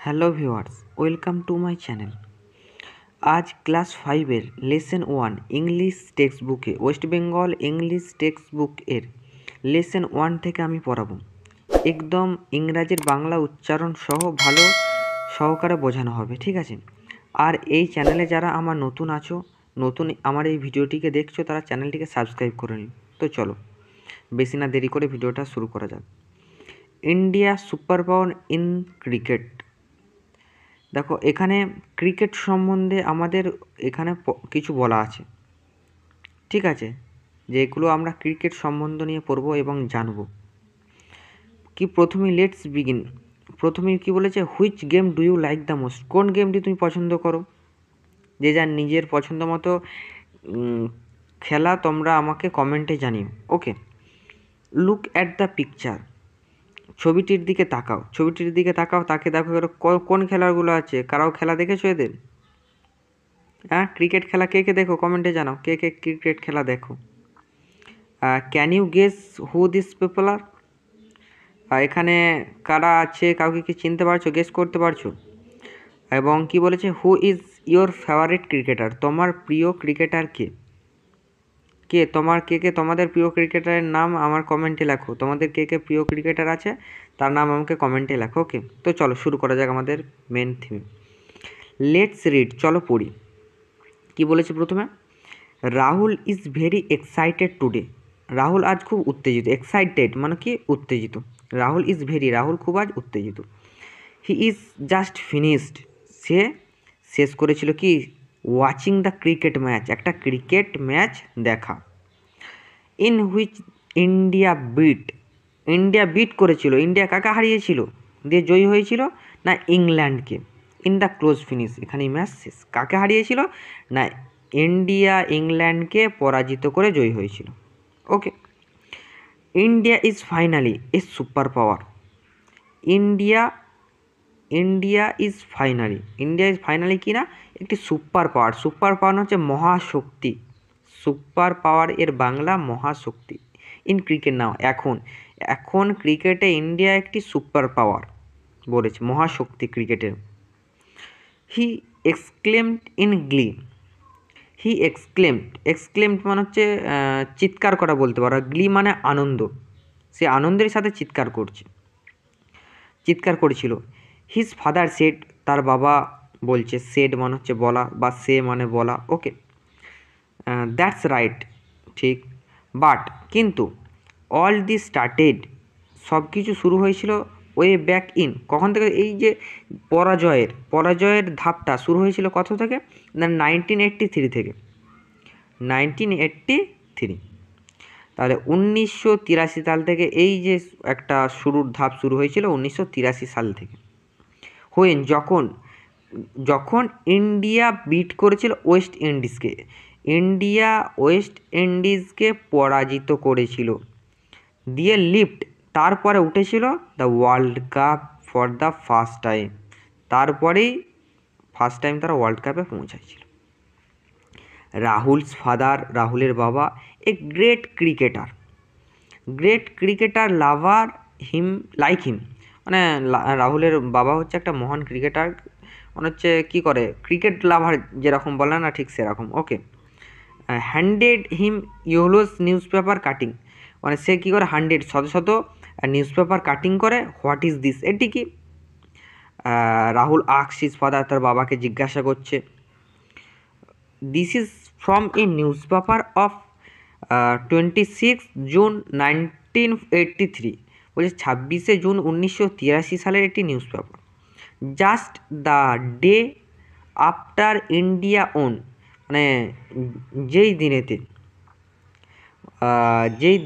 Hello viewers, welcome to my channel. আজ class 5-এর lesson 1 English text বুকে West Bengal English text বুকের lesson 1 থেকে আমি পড়াবো। একদম ইংরাজির বাংলা উচ্চারণ সহ ভালো সহকারে বোঝানো হবে, ঠিক আছে? আর এই চ্যানেলে যারা আমার নতুন আমার এই ভিডিওটিকে দেখছো, তারা চ্যানেলটিকে সাবস্ক্রাইব করে নিন। তো চলো বেশি না দেরি করে ভিডিওটা শুরু করা যাক। India super power in cricket. দেখো, এখানে ক্রিকেট সম্বন্ধে আমাদের এখানে কিছু বলা আছে, ঠিক আছে? যেগুলো আমরা ক্রিকেট সম্বন্ধ নিয়ে পড়বো এবং জানবো। কি প্রথমেই লেটস বিগিন। প্রথমেই কি বলেছে, which game do you like the most? কোন গেমটি তুমি পছন্দ করো? যে যার নিজের পছন্দ মতো খেলা তোমরা আমাকে কমেন্টে জানিও। ওকে, লুক অ্যাট দ্য পিকচার। ছবিটির দিকে তাকাও, তাকে দেখো কোন খেলাগুলো আছে। কারাও খেলা দেখেছো এদের? হ্যাঁ, ক্রিকেট খেলা কে কে দেখো কমেন্টে জানাও, কে কে ক্রিকেট খেলা দেখো। Can you guess who this people are? এখানে কারা আছে, কাউকে কি চিনতে পারছো, গেস করতে পারছো? এবং কি বলেছে, who is your favourite cricketer? তোমার প্রিয় ক্রিকেটার কে? তোমাদের প্রিয় ক্রিকেটারের নাম আমার কমেন্টে লেখো। তোমাদের কে কে প্রিয় ক্রিকেটার আছে তার নাম আমাকে কমেন্টে লেখো। ওকে, তো চলো শুরু করা যাক আমাদের মেন থিম। লেটস রিড, চলো পড়ি। কি বলেছে প্রথমে, Rahul is very excited today. Rahul আজ খুব উত্তেজিত। এক্সাইটেড মানে কি, উত্তেজিত। রাহুল খুব আজ উত্তেজিত। হি ইজ জাস্ট ফিনিশড, সে শেষ করেছিল কি, ওয়াচিং দ্য ক্রিকেট ম্যাচ, একটা ক্রিকেট ম্যাচ দেখা। ইন হুইচ ইন্ডিয়া বিট করেছিল। ইন্ডিয়া কাকে হারিয়েছিল, দিয়ে জয়ী হয়েছিল? না, ইংল্যান্ডকে। ইন দ্য ক্লোজ ফিনিশ, এখানে ম্যাচ শেষ। কাকে হারিয়েছিল? না, ইন্ডিয়া ইংল্যান্ডকে পরাজিত করে জয়ী হয়েছিল। Okay, India is finally a super power. India is finally কি না, একটি সুপার পাওয়ার হচ্ছে মহাশক্তি। সুপার পাওয়ার এর বাংলা মহাশক্তি। ইন ক্রিকেট নাও, এখন ক্রিকেটে ইন্ডিয়া একটি সুপার পাওয়ার বলেছে, মহাশক্তি ক্রিকেটের। He exclaimed in গ্লি। এক্সক্লেমড মানে হচ্ছে চিৎকার করা বলতে পারো। গ্লি মানে আনন্দ, সে আনন্দের সাথে চিৎকার করেছিল। হিজ ফাদার সেড, তার বাবা বলছে। সেড মানে হচ্ছে বলা, বা সে মানে বলা। ওকে, দ্যাটস রাইট, ঠিক। বাট কিন্তু, অল দিস স্টার্টেড, সব কিছু শুরু হয়েছিল ওয়ে ব্যাক ইন, কখন থেকে? এই যে পরাজয়ের ধাপটা শুরু হয়েছিল কত থেকে? না, 1983 থেকে। 1983, তাহলে 1983 সাল থেকে এই যে একটা শুরুর ধাপ শুরু হয়েছিল 1983 সাল থেকে। হোয়েন, যখন ইন্ডিয়া বিট করেছিল ওয়েস্ট ইন্ডিজকে পরাজিত করেছিল। দিয়ে লিফট, তারপরে উঠেছিল the world cup for the first time. তারপরেই ফার্স্ট টাইম তারা ওয়ার্ল্ড কাপে পৌঁছাইছিল। রাহুলের বাবা a great cricketer lover like হিম, মানে রাহুলের বাবা হচ্ছে একটা মহান ক্রিকেটার, মানে হচ্ছে কী করে, ক্রিকেট লাভার যেরকম বলে না, ঠিক সেরকম। ওকে, হ্যান্ডেড হিম ইউলোস নিউজ পেপার কাটিং, মানে সে কী করে, শত নিউজ পেপার কাটিং করে। হোয়াট ইজ দিস, এটি কি? রাহুল আস্কস হিজ ফাদার, তার বাবাকে জিজ্ঞাসা করছে। This is from a news paper of 26 June 1983, বলছে 26শে জুন 1983 সালের একটি news paper. Just the day after India on, মানে যেই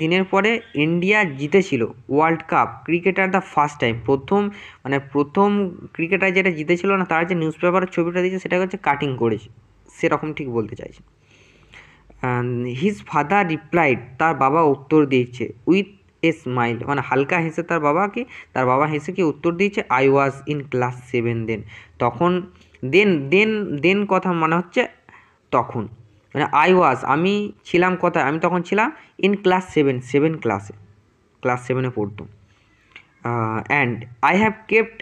দিনের পরে ইন্ডিয়া জিতেছিল world cup cricketer the first time, প্রথম ক্রিকেটার যেটা জিতেছিল না, তার যে নিউজ পেপারের ছবিটা দিয়েছে সেটা হচ্ছে কাটিং করেছে, সেরকম ঠিক বলতে চাইছে। হিজ ফাদার রিপ্লাইড, তার বাবা উত্তর দিয়েছে উইথ এ স্মাইল, মানে হালকা হেসে তার বাবা হেসে কি উত্তর দিয়েছে, আই ওয়াজ ইন ক্লাস 7 দেন। তখন দেন কথা মানে হচ্ছে তখন, মানে আমি ছিলাম কোথায়, আমি তখন ছিলাম ইন ক্লাস 7 ক্লাস 7-এ পড়তো। And I have kept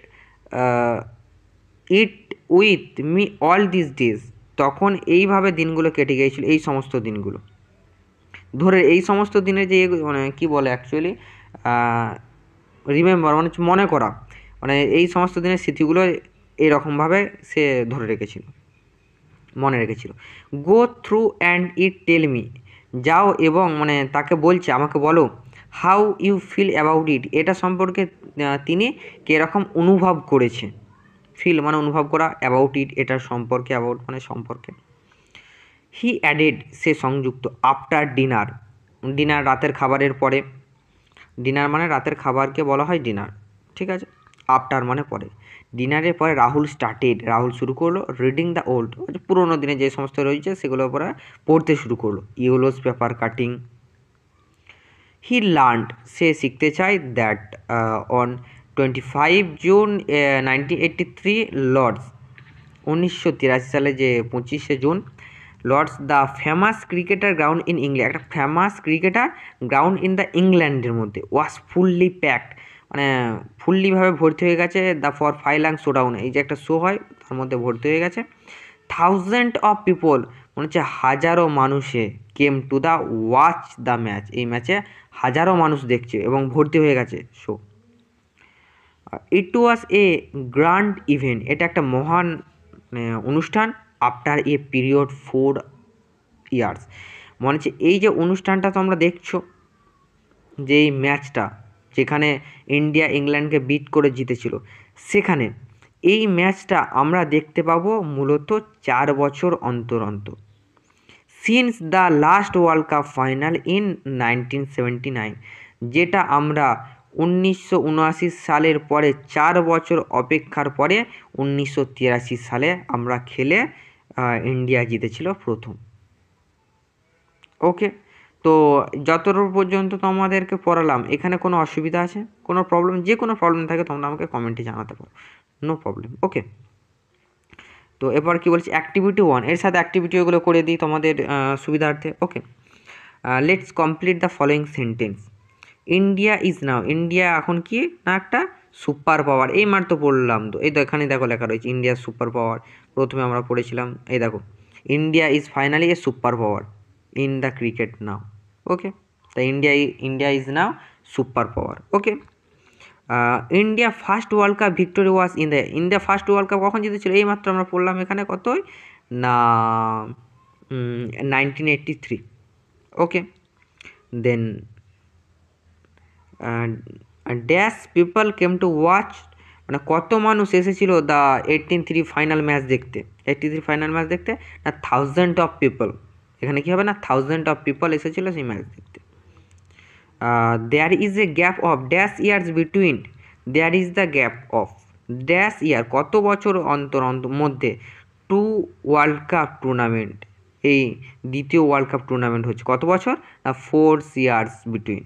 it with me all this days, তখন এইভাবে দিনগুলো কেটে গিয়েছিল, এই সমস্ত দিনগুলো ধরে, এই সমস্ত দিনে যে মানে কী বলে অ্যাকচুয়ালি রিমেম্বার মানে মনে করা, মানে এই সমস্ত দিনের স্মৃতিগুলো এরকমভাবে সে ধরে রেখেছিল, মনে রেখেছিল। Go through and it tell me, যাও এবং মানে তাকে বলছে আমাকে বলো, how you feel about it, এটা সম্পর্কে তিনি কীরকম অনুভব করেছে। ফিল মানে অনুভব করা, অ্যাবাউট ইট এটার সম্পর্কে, অ্যাবাউট মানে সম্পর্কে। হি অ্যাডেড সে সংযুক্ত, আফটার ডিনার, ডিনার রাতের খাবারের পরে, ডিনার মানে রাতের খাবারকে বলা হয় ডিনার, ঠিক আছে। আফটার মানে পরে, ডিনারের পরে রাহুল স্টার্টেড, রাহুল শুরু করলো রিডিং দ্য ওল্ড, পুরোনো দিনে যে সমস্ত রয়েছে সেগুলোর পরে পড়তে শুরু করলো। ইউলোস পেপার কাটিং। হি লার্নড সে শিখতে চায়, দ্যাট অন 25 জুন 1983 লর্ডস, 1983 সালে যে 25শে জুন, Lord's the famous cricketer ground in England, একটা famous cricketer ground in the ইংল্যান্ডের মধ্যে, ওয়াজ ফুললি প্যাকড, মানে ফুললিভাবে ভর্তি হয়ে গেছে, দ্য ফর ফাইলাং শোডাউন, এই যে একটা শো হয় তার মধ্যে ভর্তি হয়ে গেছে। থাউজেন্ড অফ পিপল মনে হচ্ছে হাজারো মানুষে, came to the watch the match, এই ম্যাচে হাজারো মানুষ দেখছে এবং ভর্তি হয়ে গেছে show. It was a grand event, এটা একটা মহান অনুষ্ঠান। আফটার এ পিরিয়ড 4 ইয়ার্স, মনে হচ্ছে এই যে অনুষ্ঠানটা তোমরা দেখছো, যে এই ম্যাচটা যেখানে ইন্ডিয়া ইংল্যান্ডকে বিট করে জিতেছিল, সেখানে এই ম্যাচটা আমরা দেখতে পাবো মূলত 4 বছর অন্তর অন্তর, since the last world cup final in 1979, যেটা আমরা 1979 সালের পরে 4 বছর অপেক্ষার পরে 1983 সালে আমরা খেলে ইন্ডিয়া জিতেছিল প্রথম। ওকে, তো যতদূর পর্যন্ত তোমাদেরকে পড়ালাম, এখানে কোনো অসুবিধা আছে, কোনো প্রবলেম, যে কোনো প্রবলেম থাকে তোমরা আমাকে কমেন্টে জানাতে পারো, নো প্রবলেম। ওকে, তো এবার কি বলছি, অ্যাক্টিভিটি 1, এর সাথে অ্যাক্টিভিটিগুলো করে দিই তোমাদের সুবিধার্থে। Okay, let's complete the following sentence. India is now, India এখন কি না একটা সুপার পাওয়ার, এই মাত্র পড়লাম তো, এই তো এখানে দেখো লেখা রয়েছে ইন্ডিয়া সুপার পাওয়ার, প্রথমে আমরা পড়েছিলাম, এই দেখো India is finally a super power in the cricket now. Okay, তা India is now super power. Okay, India first world cup victory was in the, India first world cup কখন জিতেছিল, এই মাত্র আমরা পড়লাম এখানে কতই না 1983। Okay, then dash people came to watch, মানে কত মানুষ এসেছিল দ্য 18-3 ফাইনাল ম্যাচ দেখতে, 83 ফাইনাল ম্যাচ দেখতে, না থাউজেন্ড অফ পিপল, এখানে কী হবে না থাউজেন্ড অফ পিপল এসেছিলো সেই ম্যাচ দেখতে। There is a gap of dash years between, there is the gap of dash year, কত বছর অন্তর মধ্যে, 2 ওয়ার্ল্ড কাপ টুর্নামেন্ট, এই দ্বিতীয় ওয়ার্ল্ড কাপ টুর্নামেন্ট হচ্ছে কত বছর না 4 ইয়ার্স বিটুইন।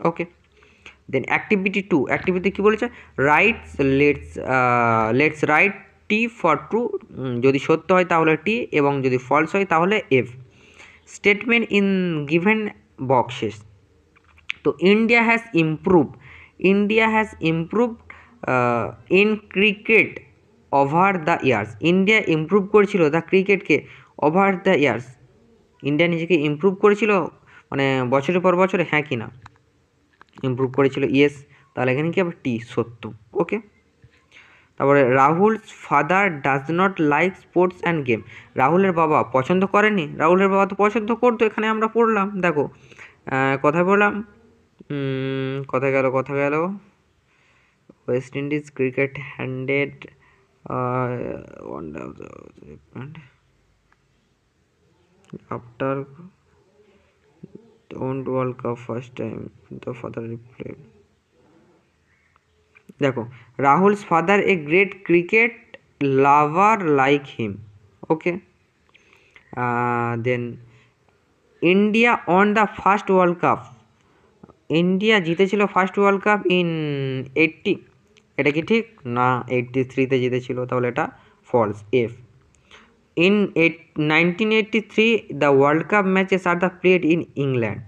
ওকে, দেন অ্যাক্টিভিটি 2, অ্যাক্টিভিটি কী বলেছে, rights let's write T for true, যদি সত্য হয় তাহলে টি এবং যদি ফলস হয় তাহলে F, statement in given boxes. তো India has improved in cricket over the years, India improve করেছিল দ্য ক্রিকেটকে ওভার দ্য ইয়ার্স, ইন্ডিয়া নিজেকে ইমপ্রুভ করেছিল মানে বছরের পর বছরে, হ্যাঁ কি না ইমপ্রুভ করেছিল, ইয়েস, তাহলে এখানে কি হবে টি, সত্য। ওকে, তারপরে Rahul's father does not like sports and game, রাহুলের বাবা পছন্দ করেনি, রাহুলের বাবা তো পছন্দ করতো, এখানে আমরা পড়লাম, দেখো কথায় বললাম, কথা গেল west Indies cricket handed after won world cup first time the father replayed, দেখো Rahul's father a great cricket lover like him. Okay, then India on the first world cup, India জিতেছিল ফার্স্ট ওয়ার্ল্ড কাপ ইন 80, এটা কি ঠিক না 83-তে জিতেছিল, তাহলে এটা false, F. In 1983 the world cup matches are the played in England,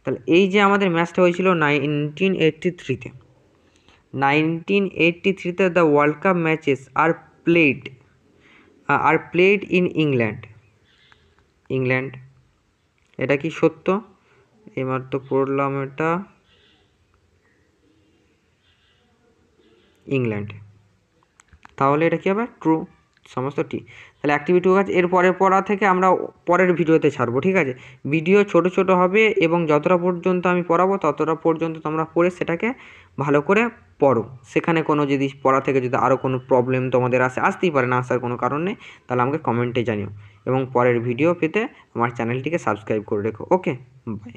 তাহলে এই যে আমাদের ম্যাচটা হয়েছিল 1983-তে, 1983-তে the world cup matches are played in England. এটা কি সত্য? এবার তো পড়লাম এটা ইংল্যান্ড, তাহলে এটা কি হবে? ট্রু, সমস্ত ঠিক। তাহলে অ্যাক্টিভিটি কাজ এর পরের পড়া থেকে আমরা পরের ভিডিওতে ছাড়বো, ঠিক আছে? ভিডিও ছোট ছোট হবে এবং যতটা পর্যন্ত আমি পড়াবো ততটা পর্যন্ত তোমরা পড়ে সেটাকে ভালো করে পড়ো। সেখানে কোনো যদি পড়া থেকে যদি আরও কোনো প্রবলেম তোমাদের আসতেই পারে, না আসার কোনো কারণ নেই, তাহলে আমাকে কমেন্টে জানিও এবং পরের ভিডিও পেতে আমার চ্যানেলটিকে সাবস্ক্রাইব করে রেখো। ওকে, বাই।